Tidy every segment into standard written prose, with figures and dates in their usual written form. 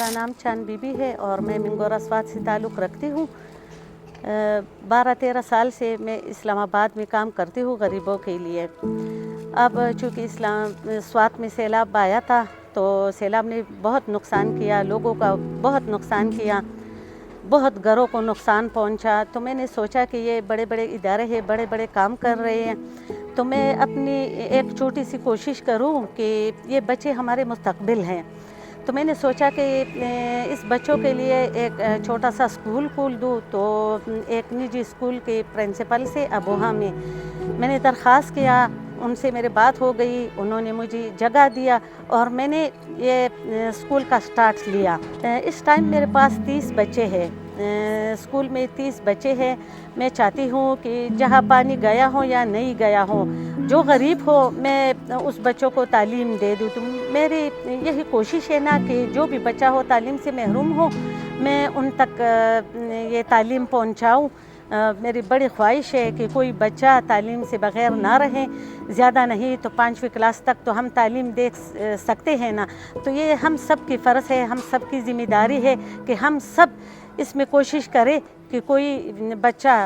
मेरा नाम चांद बीबी है और मैं मिंगोरा स्वात से ताल्लुक़ रखती हूँ। 12-13 साल से मैं इस्लामाबाद में काम करती हूँ गरीबों के लिए। अब चूँकि स्वात में सैलाब आया था तो सैलाब ने बहुत नुकसान किया, लोगों का बहुत नुकसान किया, बहुत घरों को नुकसान पहुंचा। तो मैंने सोचा कि ये बड़े बड़े इदारे हैं, बड़े बड़े काम कर रहे हैं, तो मैं अपनी एक छोटी सी कोशिश करूं कि ये बच्चे हमारे मुस्तकबिल हैं। तो मैंने सोचा कि इस बच्चों के लिए एक छोटा सा स्कूल खोल दूं। तो एक निजी स्कूल के प्रिंसिपल से अबोहा में मैंने दरख्वास्त किया, उनसे मेरी बात हो गई, उन्होंने मुझे जगह दिया और मैंने ये स्कूल का स्टार्ट लिया। इस टाइम मेरे पास 30 बच्चे हैं, स्कूल में 30 बच्चे हैं। मैं चाहती हूँ कि जहाँ पानी गया हो या नहीं गया हो, जो गरीब हो मैं उस बच्चों को तालीम दे दूँ। तो मेरी यही कोशिश है ना कि जो भी बच्चा हो तालीम से महरूम हो, मैं उन तक ये तालीम पहुँचाऊँ। मेरी बड़ी ख्वाहिश है कि कोई बच्चा तालीम से बग़ैर ना रहे। ज़्यादा नहीं तो 5वीं क्लास तक तो हम तालीम दे सकते हैं ना। तो ये हम सब की फ़र्ज़ है, हम सब की ज़िम्मेदारी है कि हम सब इसमें कोशिश करें कि कोई बच्चा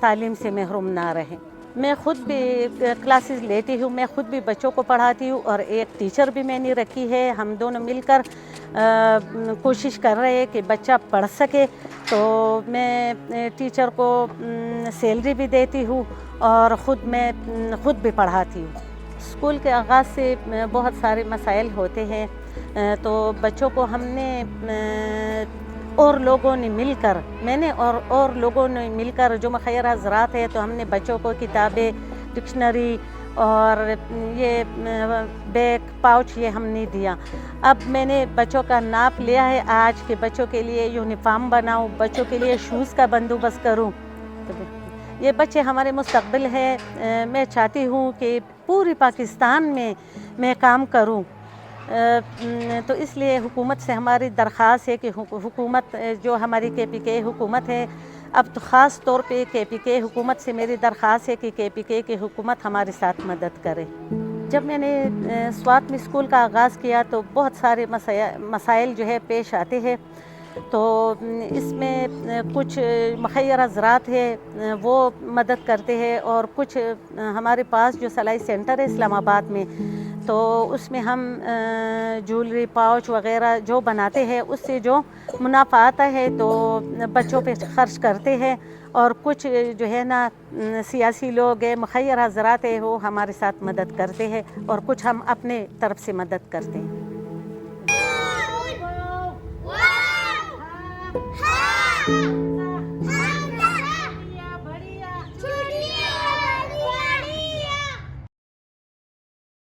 तालीम से महरूम ना रहे। मैं ख़ुद भी क्लासेस लेती हूँ, मैं ख़ुद भी बच्चों को पढ़ाती हूँ और एक टीचर भी मैंने रखी है। हम दोनों मिलकर कोशिश कर रहे हैं कि बच्चा पढ़ सके। तो मैं टीचर को सैलरी भी देती हूँ और मैं ख़ुद भी पढ़ाती हूँ। स्कूल के आगाज़ से बहुत सारे मसाइल होते हैं, तो बच्चों को हमने और लोगों ने मिलकर, मैंने और लोगों ने मिलकर जो मुखय्यर हज़रात है, तो हमने बच्चों को किताबें, डिक्शनरी और ये बैग पाउच ये हमने दिया। अब मैंने बच्चों का नाप लिया है आज के बच्चों के लिए यूनिफॉर्म बनाऊं, बच्चों के लिए शूज़ का बंदोबस्त करूं। तो ये बच्चे हमारे मुस्तकबिल हैं। मैं चाहती हूं कि पूरी पाकिस्तान में मैं काम करूं। तो इसलिए हुकूमत से हमारी दरख्वास्त है कि हुकूमत जो हमारी KPK हुकूमत है, अब तो ख़ास तौर पे KPK हुकूमत से मेरी दरख्वास्त है कि KPK की हुकूमत हमारे साथ मदद करे। जब मैंने स्वात में स्कूल का आगाज़ किया तो बहुत सारे मसाइल जो है पेश आते हैं। तो इसमें कुछ मुखय्यर हज़रात है वो मदद करते हैं और कुछ हमारे पास जो सलाई सेंटर है इस्लामाबाद में, तो उसमें हम ज्वेलरी पाउच वग़ैरह जो बनाते हैं उससे जो मुनाफा आता है तो बच्चों पे ख़र्च करते हैं। और कुछ जो है ना सियासी लोग हैं, मुखय्यर हज़रात है, वो हमारे साथ मदद करते हैं और कुछ हम अपने तरफ से मदद करते हैं।